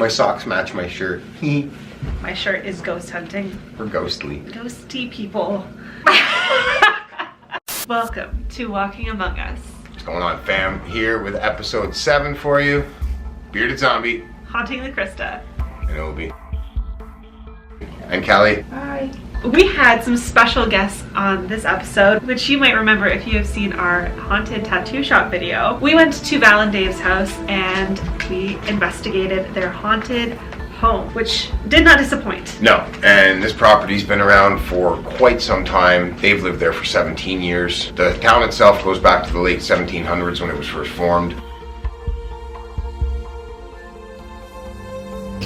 My socks match my shirt. My shirt is ghost hunting. We're ghostly. Ghosty people. Welcome to Walking Among Us. What's going on, fam? Here with episode 7 for you. Bearded Zombie. Haunting the Krista. And Obi. And Kelly. Hi. We had some special guests on this episode, which you might remember if you have seen our haunted tattoo shop video. We went to Val and Dave's house and we investigated their haunted home, which did not disappoint. No, and this property's been around for quite some time. They've lived there for 17 years. The town itself goes back to the late 1700s when it was first formed.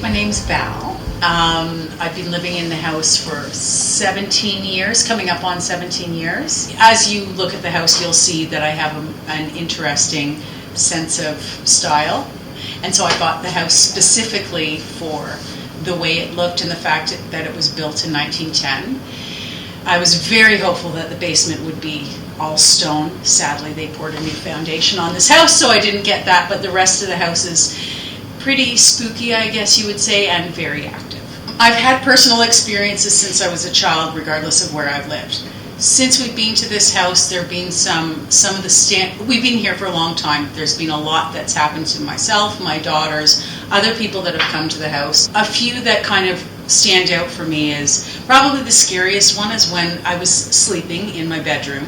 My name's Val. I've been living in the house for 17 years, coming up on 17 years. As you look at the house, you'll see that I have an interesting sense of style. And so I bought the house specifically for the way it looked and the fact that it was built in 1910. I was very hopeful that the basement would be all stone. Sadly, they poured a new foundation on this house, so I didn't get that, but the rest of the house is pretty spooky, I guess you would say, and very active. I've had personal experiences since I was a child, regardless of where I've lived. Since we've been to this house, there have been some of the we've been here for a long time. There's been a lot that's happened to myself, my daughters, other people that have come to the house. A few that kind of stand out for me is probably the scariest one is when I was sleeping in my bedroom,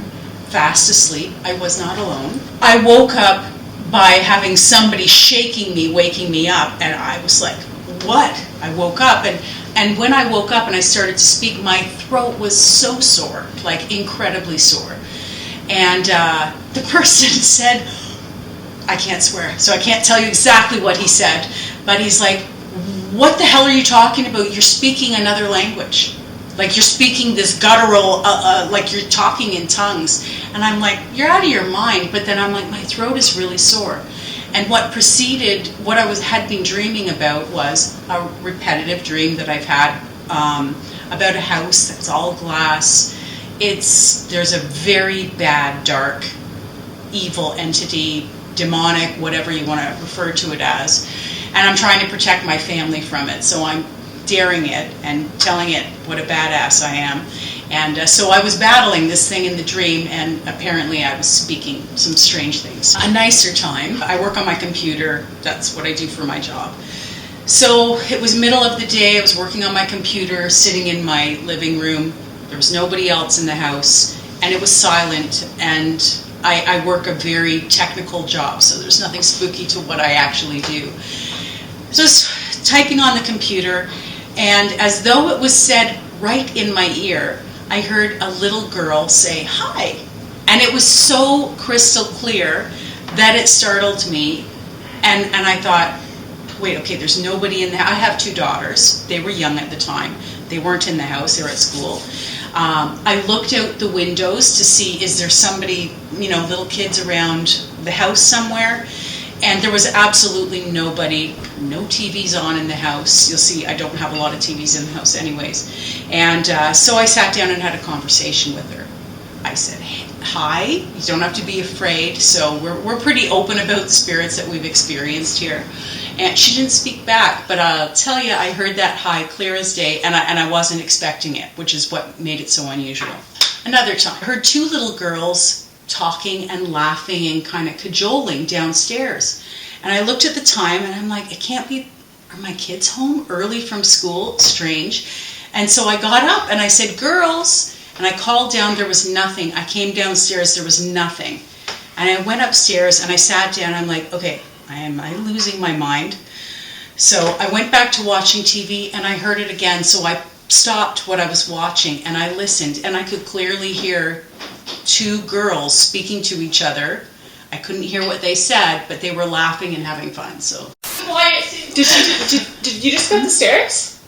fast asleep. I was not alone. I woke up by having somebody shaking me, waking me up, and I was like, what? I woke up, and when I woke up and I started to speak, my throat was so sore, like incredibly sore. And the person said, I can't swear, so I can't tell you exactly what he said, but he's like, what the hell are you talking about? You're speaking another language. Like you're speaking this guttural, like you're talking in tongues. And I'm like, you're out of your mind. But then I'm like, my throat is really sore. And what preceded, what I had been dreaming about was a repetitive dream that I've had about a house that's all glass. There's a very bad, dark, evil entity, demonic, whatever you want to refer to it as. And I'm trying to protect my family from it. So I'm daring it and telling it what a badass I am. And so I was battling this thing in the dream, and apparently I was speaking some strange things. A nicer time, I work on my computer. That's what I do for my job. So it was middle of the day. I was working on my computer, sitting in my living room. There was nobody else in the house, and it was silent. And I work a very technical job, so there's nothing spooky to what I actually do. So I was typing on the computer, and as though it was said right in my ear, I heard a little girl say, hi. And it was so crystal clear that it startled me. And I thought, wait, okay, there's nobody in the house. I have 2 daughters. They were young at the time. They weren't in the house. They were at school. I looked out the windows to see, is there somebody, little kids around the house somewhere? And there was absolutely nobody, no TVs on in the house. You'll see I don't have a lot of TVs in the house anyways. And so I sat down and had a conversation with her. I said, hi, you don't have to be afraid. So we're pretty open about the spirits that we've experienced here. And she didn't speak back, but I'll tell you, I heard that hi clear as day, and I wasn't expecting it, which is what made it so unusual. Another time, I heard 2 little girls talking and laughing and kind of cajoling downstairs. And I looked at the time and I'm like, it can't be, are my kids home early from school? Strange. And so I got up and I said, girls, and I called down, there was nothing. I came downstairs, there was nothing. And I went upstairs and I sat down, I'm like, okay, am I losing my mind? So I went back to watching TV and I heard it again. So I stopped what I was watching and I listened, and I could clearly hear 2 girls speaking to each other. I couldn't hear what they said, but they were laughing and having fun. So, Did you just go up the stairs?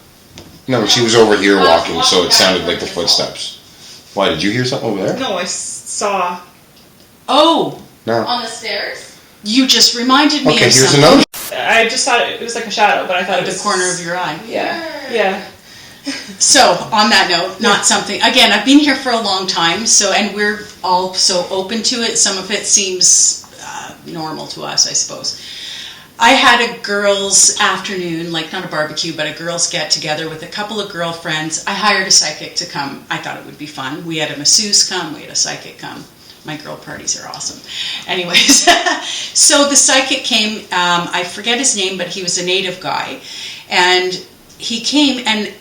No, she was over here walking, so it sounded like the footsteps. Why, did you hear something over there? No, I saw. Oh, No. on the stairs? You just reminded me Okay, of here's something. another. I just thought it was like a shadow, but I thought Out it of was the corner of your eye. Yeah. So, on that note, not something, again, I've been here for a long time, and we're all so open to it. Some of it seems normal to us, I suppose. I had a girls' afternoon, like not a barbecue, but a girls' get-together with a couple of girlfriends. I hired a psychic to come. I thought it would be fun. We had a masseuse come, we had a psychic come. My girl parties are awesome. Anyways, so the psychic came, I forget his name, but he was a native guy. And he came, and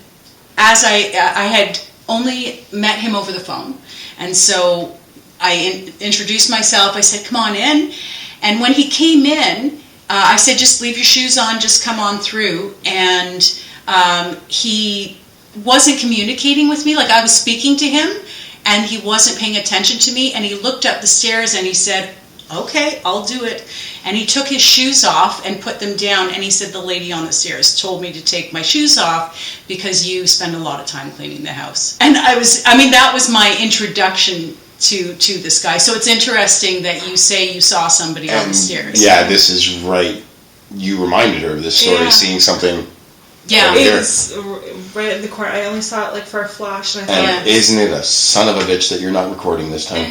as I had only met him over the phone, and so I introduced myself. I said, come on in. And when he came in, I said, just leave your shoes on, just come on through. And he wasn't communicating with me, like I was speaking to him, and he wasn't paying attention to me. And he looked up the stairs and he said, okay, I'll do it. And he took his shoes off and put them down. And he said, the lady on the stairs told me to take my shoes off because you spend a lot of time cleaning the house. And that was my introduction to this guy. So it's interesting that you say you saw somebody on the stairs. Yeah, this is right. You reminded her of this story, seeing something. Yeah, it was right in the corner. I only saw it like for a flash, and I thought, and isn't it a son of a bitch that you're not recording this time?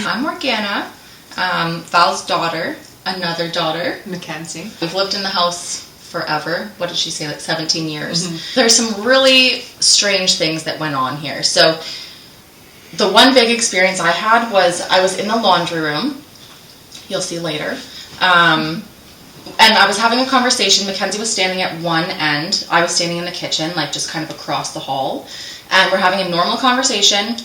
I'm Morgana, Val's daughter, another daughter, Mackenzie. We've lived in the house forever. What did she say, like 17 years? Mm-hmm. There's some really strange things that went on here. So the one big experience I had was I was in the laundry room. You'll see later. And I was having a conversation. Mackenzie was standing at one end. I was standing in the kitchen, like just kind of across the hall. And we're having a normal conversation.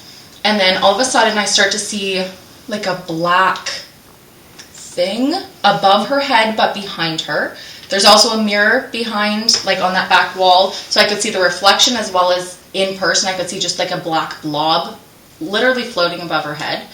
And then all of a sudden I start to see like a black thing above her head, but behind her. There's also a mirror behind, like on that back wall. So I could see the reflection as well as in person. I could see just like a black blob literally floating above her head,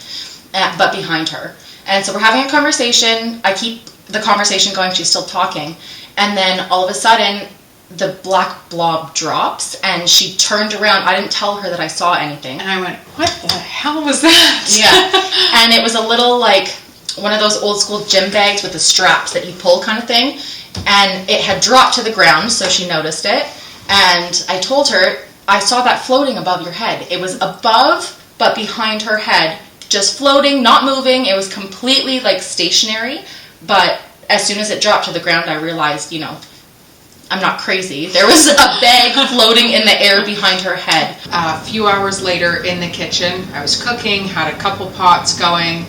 but behind her. And so we're having a conversation. I keep the conversation going. She's still talking. And then all of a sudden, the black blob drops, and she turned around. I didn't tell her that I saw anything. And I went, what the hell was that? Yeah. And it was a little like one of those old school gym bags with the straps that you pull kind of thing. And it had dropped to the ground, so she noticed it. And I told her, I saw that floating above your head. It was above, but behind her head, just floating, not moving. It was completely like stationary. But as soon as it dropped to the ground, I realized, I'm not crazy. There was a bag floating in the air behind her head. A few hours later in the kitchen, I was cooking, had a couple pots going,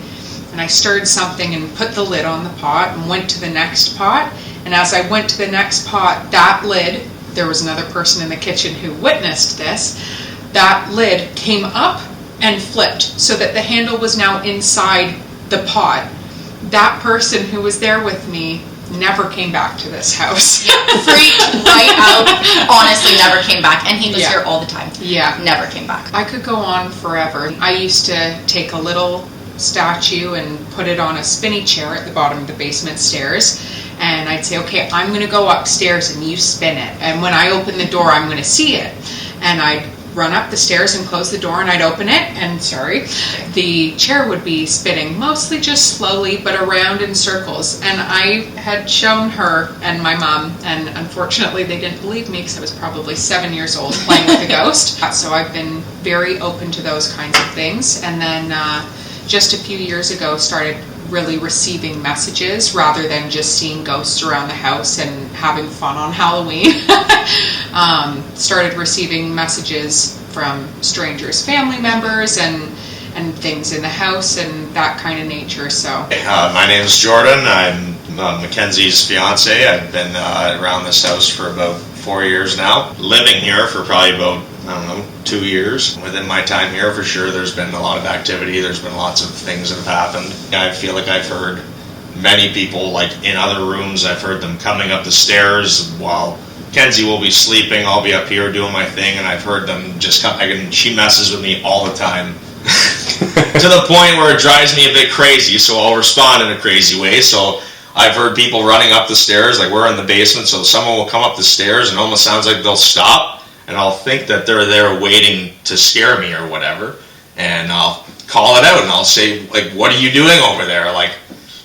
and I stirred something and put the lid on the pot and went to the next pot. And as I went to the next pot, that lid, there was another person in the kitchen who witnessed this, that lid came up and flipped so that the handle was now inside the pot. That person who was there with me never came back to this house. Freaked right out. Honestly, never came back. And he was here all the time. Yeah. Never came back. I could go on forever. I used to take a little statue and put it on a spinny chair at the bottom of the basement stairs. And I'd say, okay, I'm going to go upstairs and you spin it. And when I open the door, I'm going to see it. And I'd run up the stairs and close the door, and I'd open it, and the chair would be spinning, mostly just slowly, but around in circles. And I had shown her and my mom, and unfortunately they didn't believe me because I was probably 7 years old playing with a ghost. So I've been very open to those kinds of things. And then just a few years ago started really receiving messages rather than just seeing ghosts around the house and having fun on Halloween. Started receiving messages from strangers, family members, and things in the house and that kind of nature. So my name is Jordan. I'm Mackenzie's fiance. I've been around this house for about 4 years now. Living here for probably about 2 years. Within my time here, for sure, there's been a lot of activity. There's been lots of things that have happened. I feel like I've heard many people, like in other rooms, I've heard them coming up the stairs while Kenzie will be sleeping. I'll be up here doing my thing, and I've heard them just come. She messes with me all the time. To the point where it drives me a bit crazy, so I'll respond in a crazy way. So I've heard people running up the stairs, like we're in the basement, so someone will come up the stairs and it almost sounds like they'll stop, and I'll think that they're there waiting to scare me or whatever, and I'll call it out and I'll say, like, what are you doing over there? Like,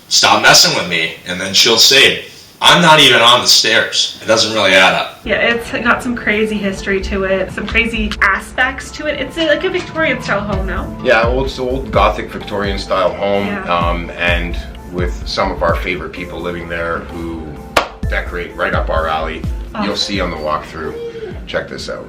stop messing with me. And then she'll say, I'm not even on the stairs. It doesn't really add up. Yeah, it's got some crazy history to it, some crazy aspects to it. It's like a Victorian style home now. Yeah, old Gothic Victorian style home, Yeah. and with some of our favorite people living there who decorate right up our alley. You'll see on the walkthrough. Check this out.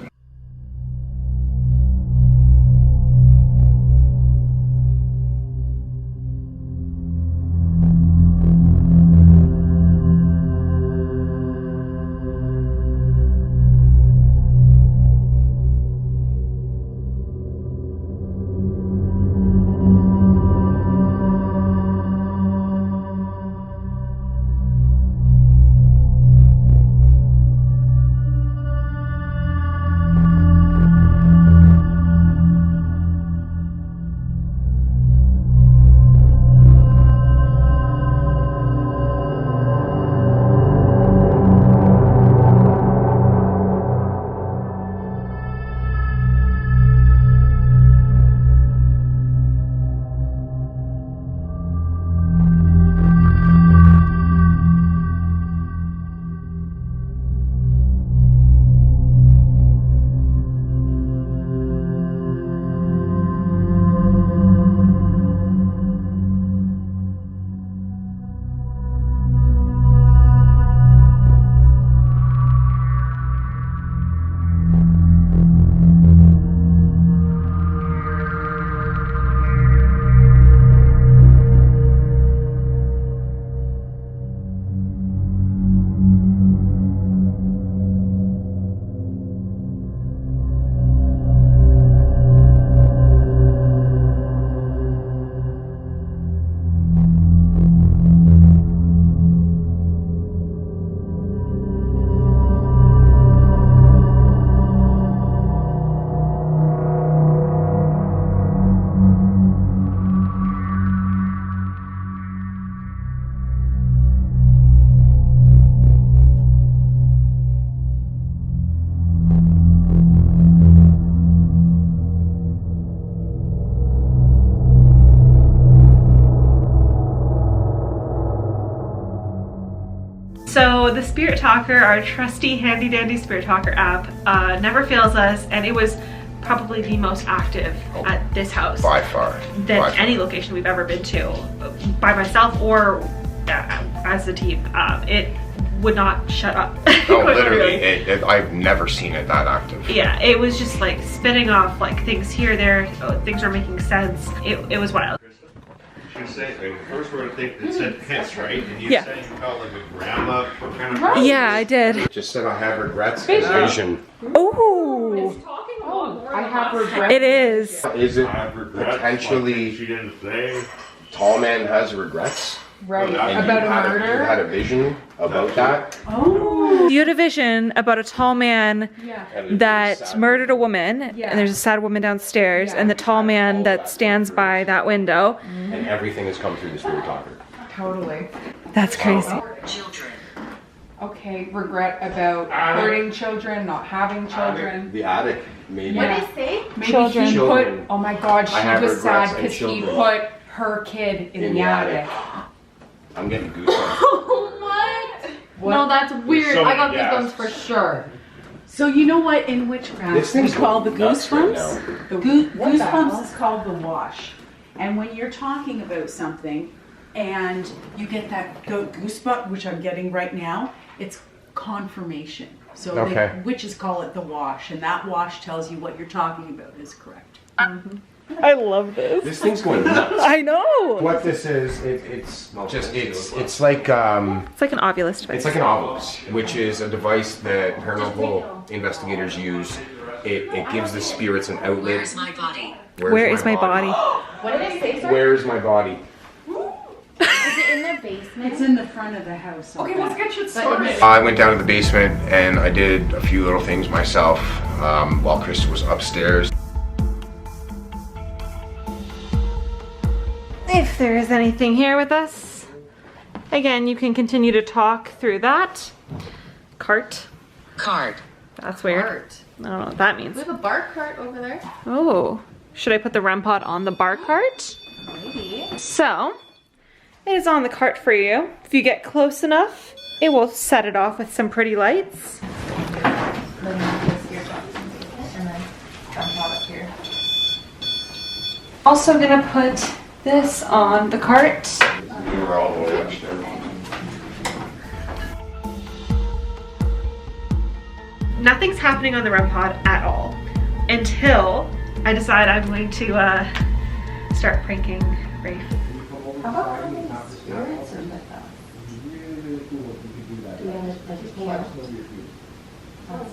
So the Spirit Talker, our trusty handy dandy Spirit Talker app, never fails us, and it was probably the most active at this house By far. than By far. any location we've ever been to, by myself or as a team. It would not shut up. Oh, literally, I've never seen it that active. Yeah, it was just like spinning off like things here, there, things are making sense. It was wild. You say, first we're gonna think it said piss, right? And you Yeah. said you felt like a grandma kind of. Yeah, I did. Just said I have regrets and vision. Oh, I have regret. it is. Is it I have regrets, potentially like she didn't say. tall man has regrets? Right. And About you a had murder. you had a vision about that? You had a vision about a tall man that murdered a woman, Yeah. and there's a sad woman downstairs, and the tall man that stands by that window. And everything has come through the Spirit Talker. Totally. That's crazy. Okay, regret about hurting children, not having children. The attic, maybe. Yeah. say? Maybe Children. he put, Children. oh my god, she I have was sad regrets and because he children. put her kid in the attic. I'm getting goosebumps. What? No, that's weird. so I got many goosebumps gasps. for sure. So you know what in witchcraft This we thing's call the going nuts right goosebumps? now. The What the hell? goosebumps is called the wash. And when you're talking about something and you get that goosebump, which I'm getting right now, it's confirmation. So Okay. witches call it the wash, and that wash tells you what you're talking about is correct. I love this. This thing's going nuts. I know. What this is, it's like It's like an Ovilus device. it's like an Ovilus, which is a device that paranormal investigators use. It gives the spirits an outlet. Where's my body? Where is my body? What did it say, sir? Where is my body? Is it in the basement? It's in the front of the house. Okay, let's get you started. I went down to the basement and I did a few little things myself while Krista was upstairs. If there is anything here with us, again, you can continue to talk through that. Cart. Card. That's weird. Cart. I don't know what that means. We have a bar cart over there. Oh, should I put the REM pod on the bar cart? Maybe. So, it is on the cart for you. If you get close enough, it will set it off with some pretty lights. Then you just your box and then dump it up here. Also gonna put this on the cart. We were all the way upstairs. Nothing's happening on the REM pod at all until I decide I'm going to start pranking Rafe. How about having spirits or like that? Do you want to like camp?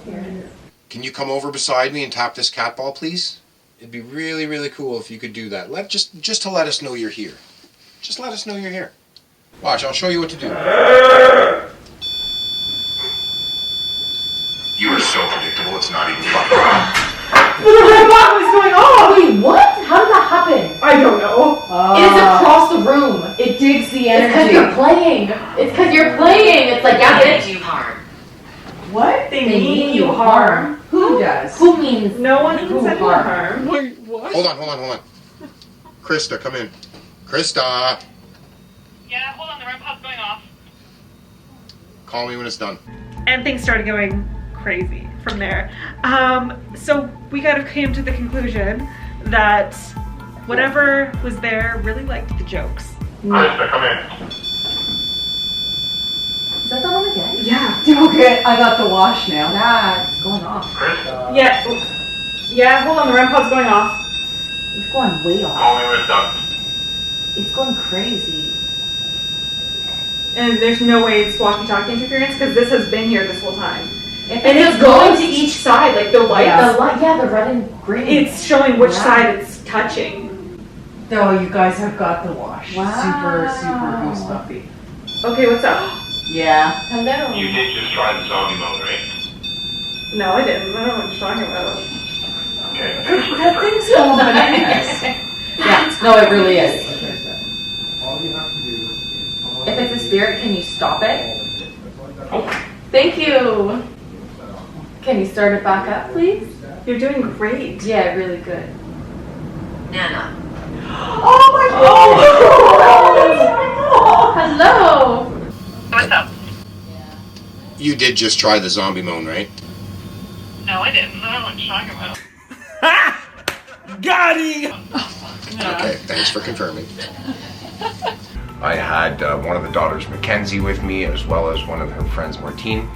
Spirits. Can you come over beside me and tap this cat ball, please? It'd be really, really cool if you could do that. Just to let us know you're here. Just let us know you're here. Watch, I'll show you what to do. You are so predictable, it's not even funny. What was going on? Wait, what? How did that happen? I don't know. It is across the room. It digs the energy. It's because you're playing. It's because you're playing. It's like, yeah, bitch. You harm. What? They mean you harm. Who does? Who means No one who said harm? Wait, what? Hold on. Krista, come in. Krista! Yeah, hold on, the REM pod's going off. Call me when it's done. And things started going crazy from there. So we kind of came to the conclusion that whatever was there really liked the jokes. Krista, come in. Is that the one again? Yeah. Okay, I got the wash now. Yeah, it's going off. Krista, Yeah, hold on, the REM pod's going off. It's going way off. call me when it's done. It's going crazy. And there's no way it's walkie-talkie interference because this has been here this whole time. And it's going to each side, like the lights. Yeah, the red and green. It's showing which Yeah. side it's touching. Though you guys have got the wash. Wow. Super goosebumpy. Okay, what's up? Yeah. Hello. You did just try the zombie mode, right? No, I didn't. I don't know what you're talking about. Okay, thanks for That confirming. thing's going bananas. Yeah, no, it really is. All you have to do is If it's a spirit, can you stop it? Thank you. Can you start it back up, please? You're doing great. Yeah, really good. Nana. Oh my god! Hello. What's up? You did just try the zombie moan, right? No, I didn't. I don't know what you're talking about. Okay, thanks for confirming. I had one of the daughters, Mackenzie, with me, as well as one of her friends, Martine,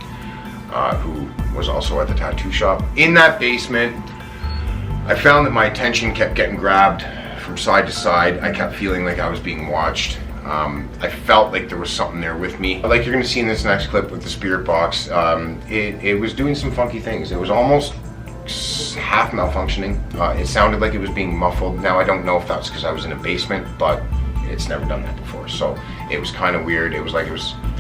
who was also at the tattoo shop. In that basement, I found that my attention kept getting grabbed from side to side. I kept feeling like I was being watched. I felt like there was something there with me. Like you're gonna see in this next clip with the spirit box, it was doing some funky things. It was almost half malfunctioning. It sounded like it was being muffled. Now I don't know if that's because I was in a basement, but it's never done that before. So it was kind of weird. It was like the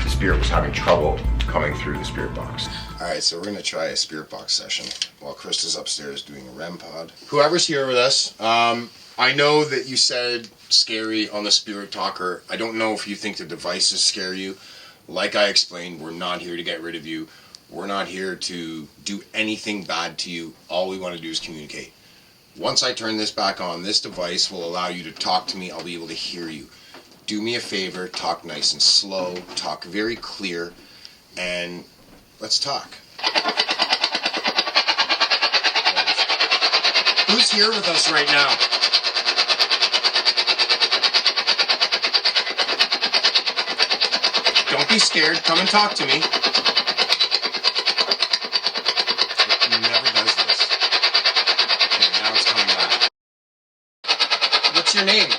spirit was having trouble coming through the spirit box. All right, so we're gonna try a spirit box session while Krista's upstairs doing a REM pod. Whoever's here with us, I know that you said scary on the Spirit Talker. I don't know if you think the devices scare you. Like I explained, we're not here to get rid of you. We're not here to do anything bad to you. All we want to do is communicate. Once I turn this back on, this device will allow you to talk to me. I'll be able to hear you. Do me a favor, talk nice and slow, talk very clear, and let's talk. Who's here with us right now? Don't be scared. Come and talk to me. It never does this. Okay, now it's coming back. What's your name?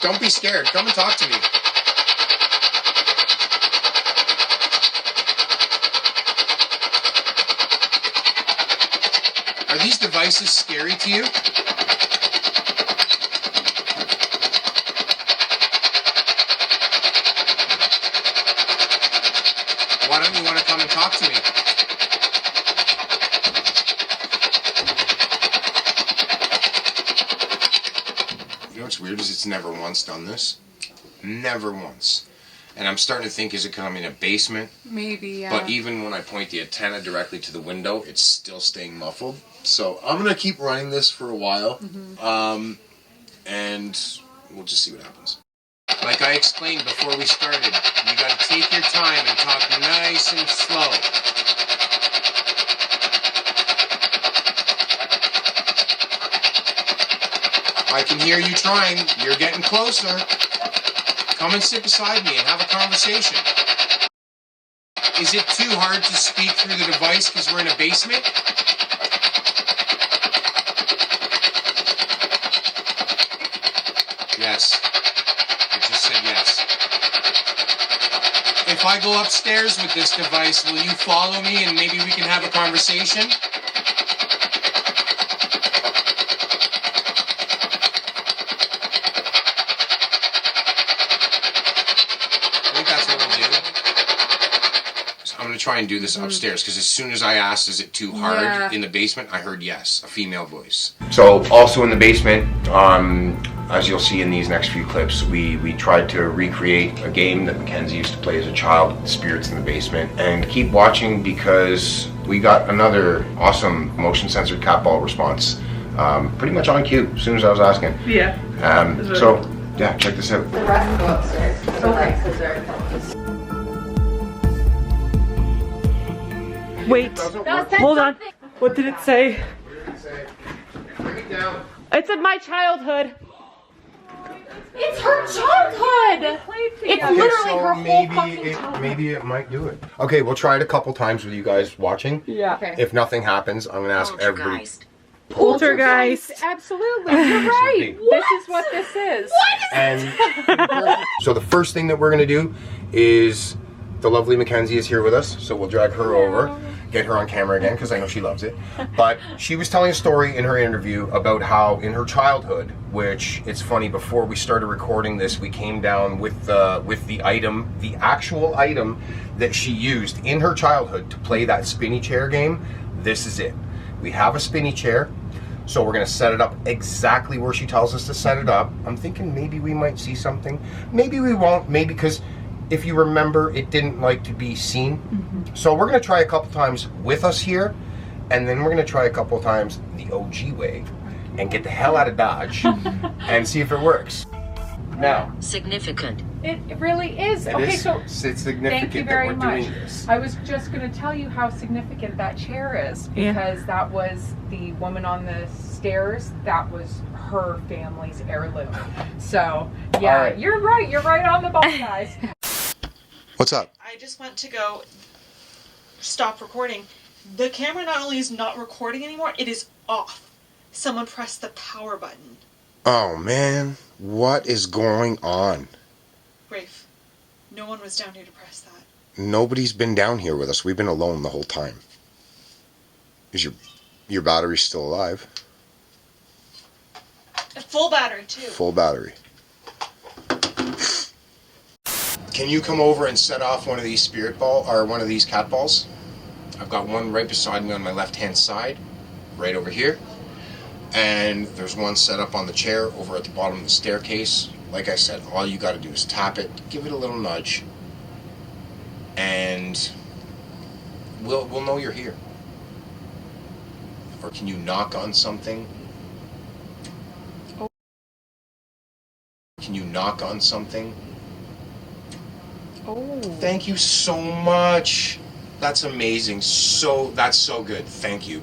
Don't be scared. Come and talk to me. Are these devices scary to you? Why don't you want to come and talk to me? You know what's weird is it's never once done this. Never once. And I'm starting to think, is it because I'm in a basement? Maybe, yeah. But even when I point the antenna directly to the window, it's still staying muffled. So I'm going to keep running this for a while. And we'll just see what happens. Like I explained before we started, you got to take your time and talk nice and slow. I can hear you trying. You're getting closer. Come and sit beside me and have a conversation. Is it too hard to speak through the device because we're in a basement? Yes. I just said yes. If I go upstairs with this device, will you follow me and maybe we can have a conversation? I think that's what we'll do. So I'm going to try and do this upstairs because as soon as I asked, is it too hard in the basement, I heard yes, a female voice. So also in the basement, as you'll see in these next few clips, we tried to recreate a game that Mackenzie used to play as a child, Spirits in the Basement, and keep watching because we got another awesome motion censored cat ball response, pretty much on cue as soon as I was asking. Yeah. So yeah, check this out. The rest go upstairs. Okay. Because they're Wait, hold on. What did it say? Bring it down. It said my childhood. It's her childhood! It's literally her whole fucking childhood. Maybe it might do it. Okay, we'll try it a couple times with you guys watching. Yeah. Okay. If nothing happens, I'm gonna ask everybody. Poltergeist. Absolutely, you're right. This is what this is. And so the first thing that we're gonna do is the lovely Mackenzie is here with us, so we'll drag her over, get her on camera again because I know she loves it. But she was telling a story in her interview about how in her childhood, which it's funny, before we started recording this, we came down with the item, the actual item that she used in her childhood to play that spinny chair game. This is it. We have a spinny chair. So we're gonna set it up exactly where she tells us to set it up. I'm thinking maybe we might see something. Maybe we won't, maybe because if you remember, it didn't like to be seen. So we're gonna try a couple times with us here, and then we're gonna try a couple times the OG way and get the hell out of Dodge and see if it works. Now. Significant. It really is. It's significant thank you that very we're much. doing this. I was just going to tell you how significant that chair is because that was the woman on the stairs. That was her family's heirloom. So yeah, you're right. You're right on the ball, guys. What's up? I just went to go stop recording. The camera not only is not recording anymore, it is off. Someone pressed the power button. Oh man, what is going on? Rafe, no one was down here to press that. Nobody's been down here with us. We've been alone the whole time. Is your battery still alive? A full battery too. Full battery. Can you come over and set off one of these one of these cat balls? I've got one right beside me on my left-hand side, right over here. And there's one set up on the chair over at the bottom of the staircase. Like I said, all you got to do is tap it, give it a little nudge, and we'll know you're here. Or can you knock on something? Can you knock on something? Oh. Thank you so much. That's amazing. That's so good. Thank you.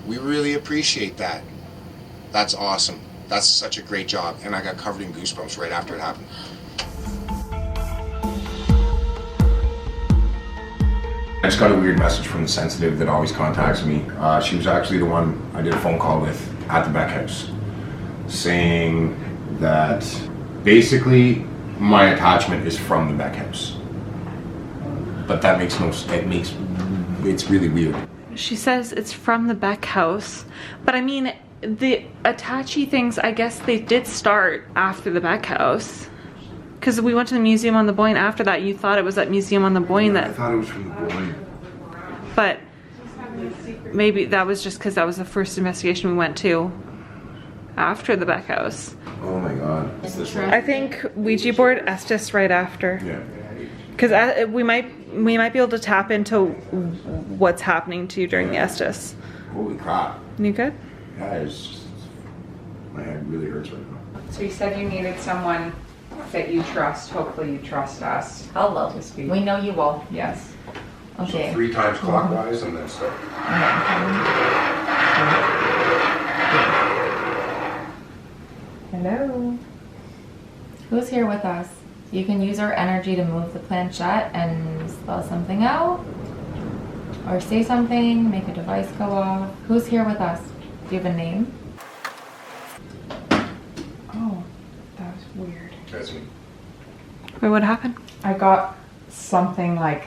We really appreciate that. That's awesome. That's such a great job. And I got covered in goosebumps right after it happened. I just got a weird message from the sensitive that always contacts me. She was actually the one I did a phone call with at the Beck House, saying that basically my attachment is from the Beck House. But that makes no sense. It's really weird. She says it's from the Beck House, but I mean, the Attache things, I guess they did start after the Beck House. Because we went to the Museum on the Boyne after that. You thought it was that Museum on the Boyne that... I thought it was from the Boyne. But maybe that was just because that was the first investigation we went to after the Beck House. Oh my god. Is this right? I think Ouija board, Estes right after. Yeah. Because we might be able to tap into what's happening to you during the Estes. Holy crap. You good? Yeah, it's just, my head really hurts right now. So you said you needed someone that you trust. Hopefully you trust us. Hello. We know you will. Yes. Okay. So 3 times clockwise and then start. Hello. Who's here with us? You can use our energy to move the planchette and spell something out, or say something, make a device go off. Who's here with us? Do you have a name? Oh, that was weird. That's me. Wait, what happened? I got something like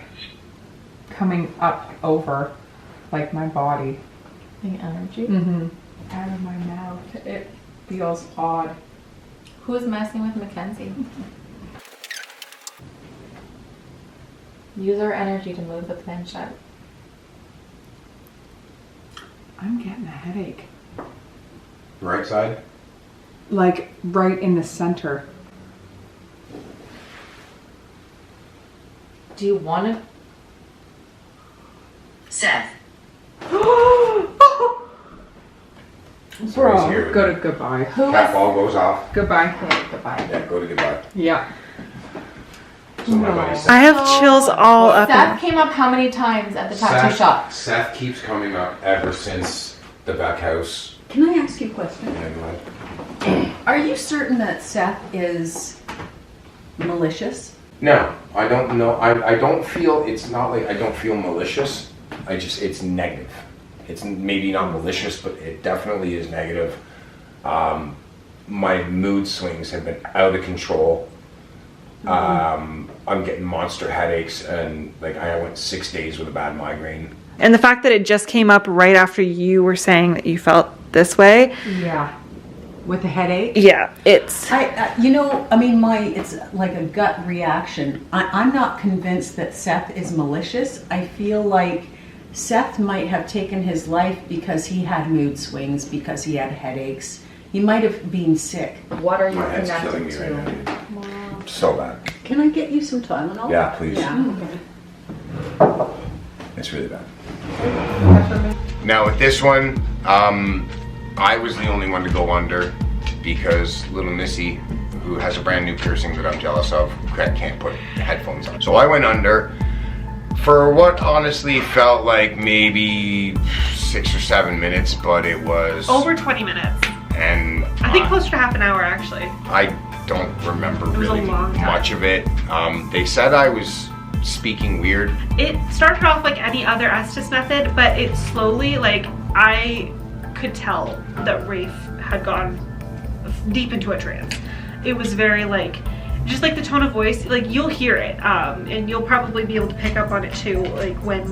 coming up over like my body. The energy? Out of my mouth. It feels odd. Who's messing with Mackenzie? Use our energy to move the planchette. I'm getting a headache. Right side? Like right in the center. Do you want to? Seth. Somebody's here with Go me. to goodbye. Who Cat is? ball goes off. Goodbye. Okay, goodbye. Yeah, go to goodbye. Yeah. So my buddy I Seth. have chills all up. Seth came up how many times at the tattoo shop? Seth keeps coming up ever since the back house. Can I ask you a question? Yeah, go ahead. Are you certain that Seth is malicious? No, I don't know. I don't feel, it's not like I don't feel malicious. It's negative. It's maybe not malicious, but it definitely is negative. My mood swings have been out of control. I'm getting monster headaches, and like I went 6 days with a bad migraine. And the fact that it just came up right after you were saying that you felt this way. Yeah. With a headache? Yeah, it's. It's like a gut reaction. I'm not convinced that Seth is malicious. I feel like Seth might have taken his life because he had mood swings, because he had headaches. He might have been sick. What are you My head's killing connected me right to? now, dude. So bad. Can I get you some Tylenol? Yeah, please. Yeah. Okay. It's really bad. Now with this one, I was the only one to go under because little Missy, who has a brand new piercing that I'm jealous of, can't put headphones on. So I went under for what honestly felt like maybe 6 or 7 minutes, but it was Over 20 minutes. And I think closer to half an hour, actually. I don't remember was a really long time. much of it. They said I was speaking weird. It started off like any other Estes method, but it slowly, like, I could tell that Rafe had gone deep into a trance. It was very, like, just like the tone of voice, like, you'll hear it, and you'll probably be able to pick up on it too, like, when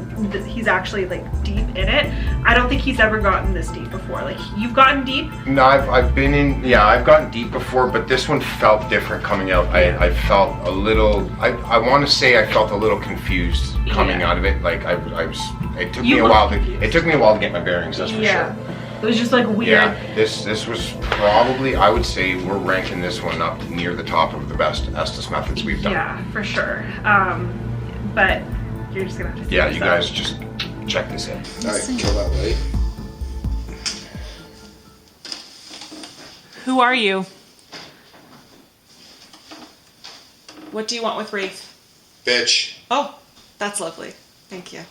he's actually, like, deep in it. I don't think he's ever gotten this deep before. Like, you've gotten deep? No, I've been in, yeah, I've gotten deep before, but this one felt different coming out. I felt a little, I want to say I felt a little confused coming out of it. Like, it took me a while to get my bearings, that's for sure. It was just like weird. Yeah, this was probably, I would say we're ranking this one up near the top of the best Estes methods we've done. Yeah, for sure. But you're just gonna have to see Yeah, this you out. guys just check this out. Alright, kill that way. Who are you? What do you want with Rafe? Bitch. Oh, that's lovely. Thank you.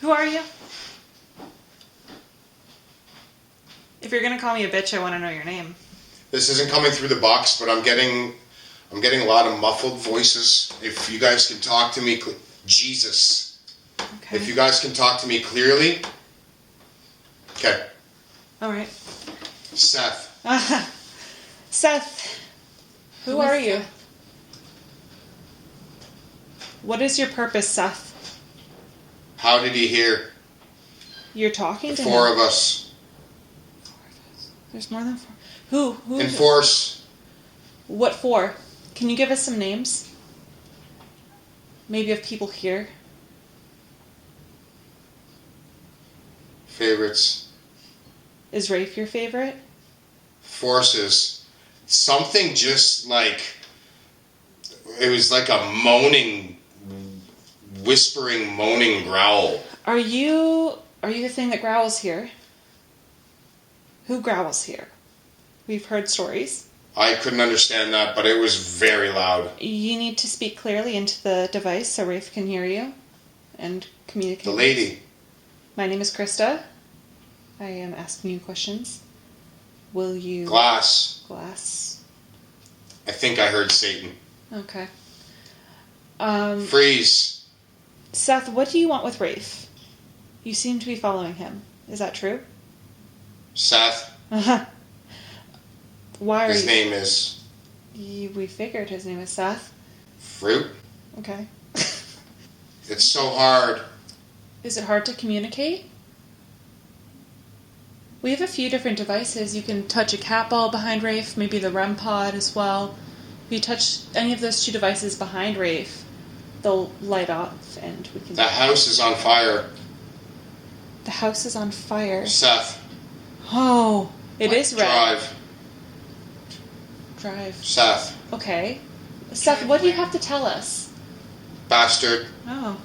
Who are you? If you're gonna call me a bitch, I want to know your name. This isn't coming through the box, but I'm getting a lot of muffled voices. If you guys can talk to me, Jesus. Okay. If you guys can talk to me clearly. Okay. All right. Seth. Seth, who are you? What is your purpose, Seth? How did he hear? You're talking to Four him. of us. There's more than 4. Who? Who? Enforce. What for? Can you give us some names? Maybe of people here. Favorites. Is Rafe your favorite? Forces. Something just like, it was like a moaning, whispering, moaning growl. Are you the thing that growls here? Who growls here? We've heard stories. I couldn't understand that, but it was very loud. You need to speak clearly into the device so Rafe can hear you and communicate. The lady. My name is Krista. I am asking you questions. Will you... Glass. Glass. I think I heard Satan. Okay. Freeze. Seth, what do you want with Rafe? You seem to be following him. Is that true? Seth. Uh-huh. Why are His you... name is... We figured his name is Seth. Fruit. Okay. It's so hard. Is it hard to communicate? We have a few different devices. You can touch a cat ball behind Rafe, maybe the REM pod as well. If you touch any of those 2 devices behind Rafe, they'll light off and we can... The house is on fire. The house is on fire. Seth. Oh, it is red. Drive. Seth. Okay. Seth, what do you have to tell us? Bastard. Oh.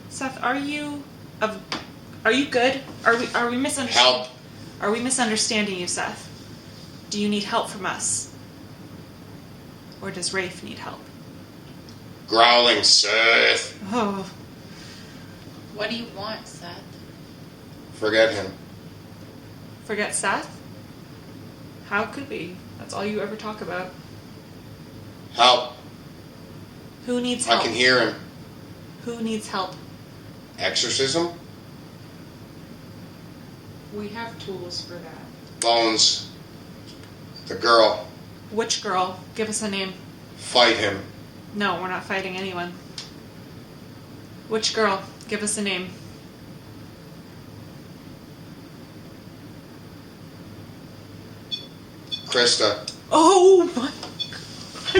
Seth, are you good? Are we misunderstanding? Help. Are we misunderstanding you, Seth? Do you need help from us? Or does Rafe need help? Growling Seth. Oh. What do you want, Seth? Forget him. Forget Seth? How could we? That's all you ever talk about. Help. Who needs help? I can hear him. Who needs help? Exorcism? We have tools for that. Bones. The girl. Which girl? Give us a name. Fight him. No, we're not fighting anyone. Which girl? Give us a name. Krista. Oh my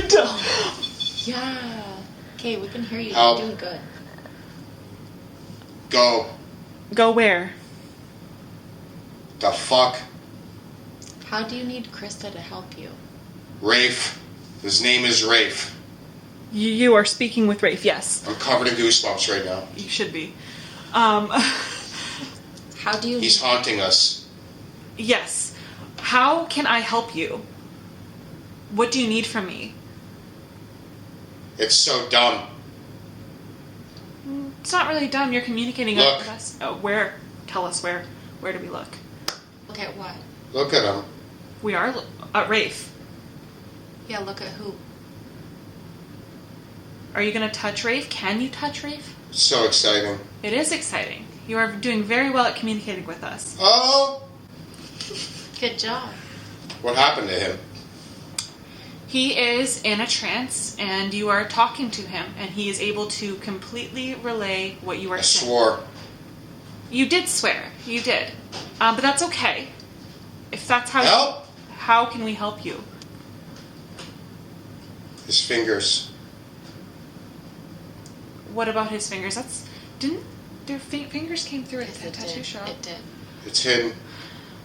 God. Yeah. Okay, we can hear you. Help. You're doing good. Go. Go where? The fuck? How do you need Krista to help you? Rafe. His name is Rafe. You are speaking with Rafe, yes. I'm covered in goosebumps right now. You should be. How do you... He's haunting us. Yes. How can I help you? What do you need from me? It's so dumb. It's not really dumb. You're communicating Look. with us. Oh, where? Tell us where. Where do we look? Look at what? Look at him. We are at Rafe. Yeah, look at who? Are you going to touch Rafe? Can you touch Rafe? So exciting. It is exciting. You are doing very well at communicating with us. Oh! Good job. What happened to him? He is in a trance, and you are talking to him, and he is able to completely relay what you are I saying. swore. You did swear. You did. But that's okay. If that's how... Help! How can we help you? His fingers. What about his fingers? Didn't their fingers came through at the tattoo shop? It did. It's hidden.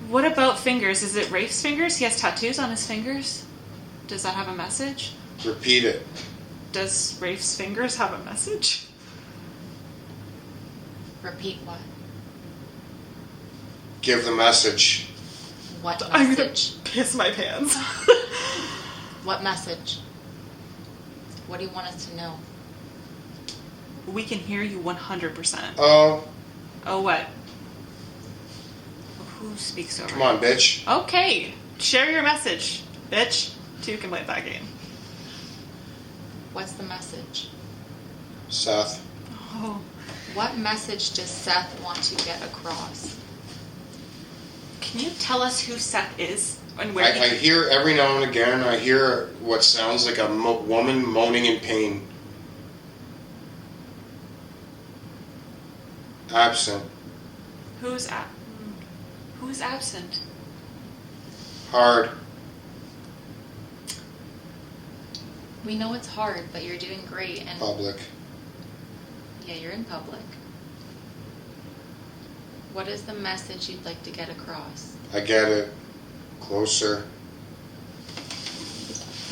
What about fingers? Is it Rafe's fingers? He has tattoos on his fingers. Does that have a message? Repeat it. Does Rafe's fingers have a message? Repeat what? Give the message. What I'm gonna message? piss my pants. What message? What do you want us to know? We can hear you 100%. Oh, Oh, what? Who speaks over? come on, bitch. Okay. Share your message, bitch. 2 can play that game. What's the message? Seth. Oh. What message does Seth want to get across? Can you tell us who Seth is and where I hear every now and again, I hear what sounds like a woman moaning in pain. Absent. Who's absent? Hard. We know it's hard, but you're doing great. And Public. yeah, you're in public. What is the message you'd like to get across? I get it. Closer.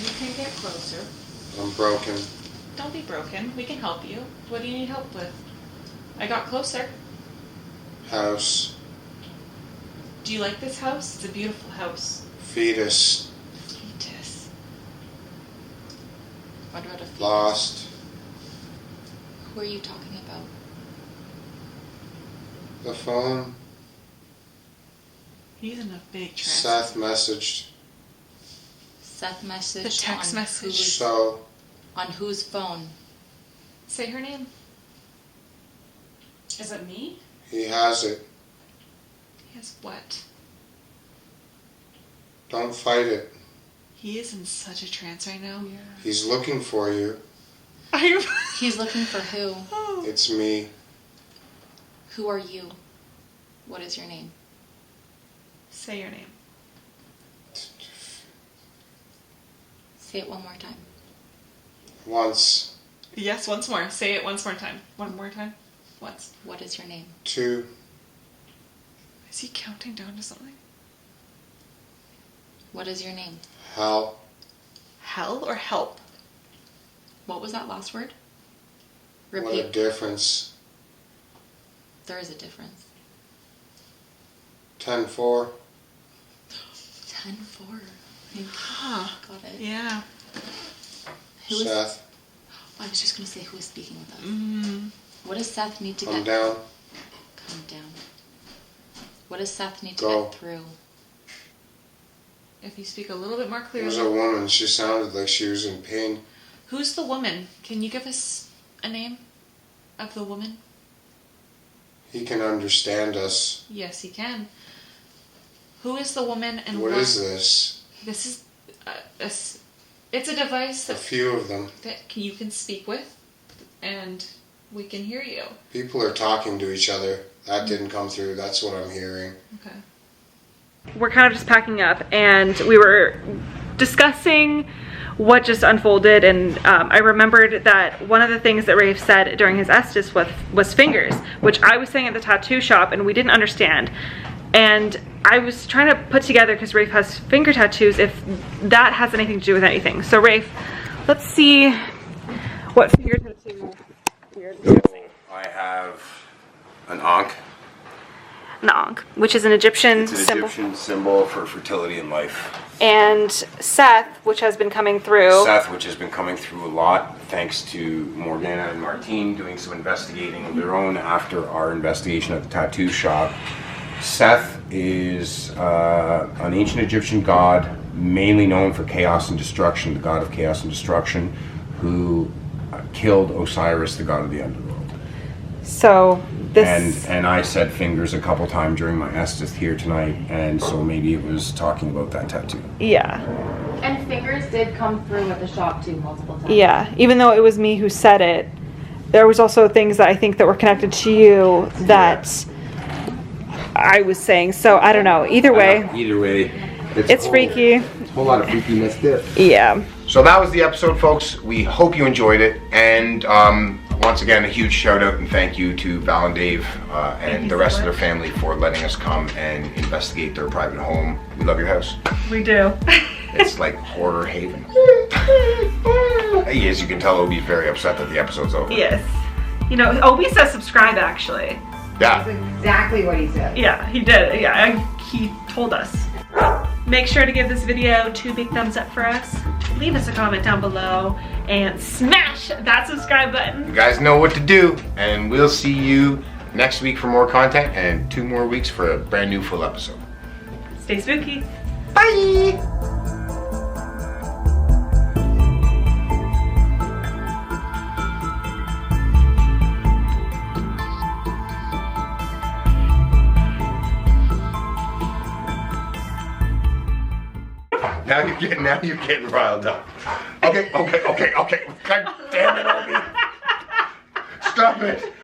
You can get closer. I'm broken. Don't be broken. We can help you. What do you need help with? I got closer. House. Do you like this house? It's a beautiful house. Fetus. Fetus. What about a fetus? Lost. Who are you talking about? The phone. He's in a big trance. Seth messaged. Seth message. The text on message. So, On whose phone? Say her name. Is it me? he has it. Yes, what? Don't fight it. He is in such a trance right now. Yeah. He's looking for you. He's looking for who? It's me. Who are you? What is your name? Say your name. Say it one more time. Once. Yes, once more. Say it once more time. One more time. Once. What is your name? 2. Is he counting down to something? What is your name? Hell. Hell or help? What was that last word? What a Repeat. difference. There is a difference. 10-4. 10-4. Got it. Yeah. Who is? Seth, I was just going to say who is speaking with us. Mm. What does Seth need to come get? down. Calm down. What does Seth need to Go. get through? If you speak a little bit more It clearly. was a woman. She sounded like she was in pain. Who's the woman? Can you give us a name of the woman? He can understand us. Yes, he can. Who is the woman and What is this? This is it's a device A that few of them. you can speak with, and we can hear you. People are talking to each other. That didn't come through. That's what I'm hearing. Okay. We're kind of just packing up, and we were discussing what just unfolded, and I remembered that one of the things that Rafe said during his Estes was fingers, which I was saying at the tattoo shop, and we didn't understand. And I was trying to put together, because Rafe has finger tattoos, if that has anything to do with anything. So Rafe, let's see what finger tattoo you're discussing. I have an ankh. An ankh, which is an Egyptian It's an symbol. Egyptian symbol for fertility and life. And Seth, which has been coming through. Seth, which has been coming through a lot, thanks to Morgana and Martine doing some investigating of their own after our investigation at the tattoo shop. Seth is an ancient Egyptian god, mainly known for chaos and destruction, the god of chaos and destruction, who killed Osiris, the god of the underworld. So this... And I said fingers a couple times during my Estes here tonight, and so maybe it was talking about that tattoo. Yeah. And fingers did come through at the shop too multiple times. Yeah. Even though it was me who said it, there was also things that I think that were connected to you that I was saying. So I don't know. Either way, it's freaky. It's a whole lot of freakiness there. Yeah. So that was the episode, folks. We hope you enjoyed it, and once again, a huge shout out and thank you to Val and Dave and the rest of their family for letting us come and investigate their private home. We love your house. We do. It's like horror haven. As you can tell, Obi's very upset that the episode's over. Yes. You know, Obi says subscribe, actually. Yeah. That's exactly what he said. Yeah, he did. Yeah, he told us. Make sure to give this video 2 big thumbs up for us. Leave us a comment down below and smash that subscribe button. You guys know what to do, and we'll see you next week for more content and 2 more weeks for a brand new full episode. Stay spooky. Bye! Now you're getting riled up. Okay. God damn it, Obi. Stop it.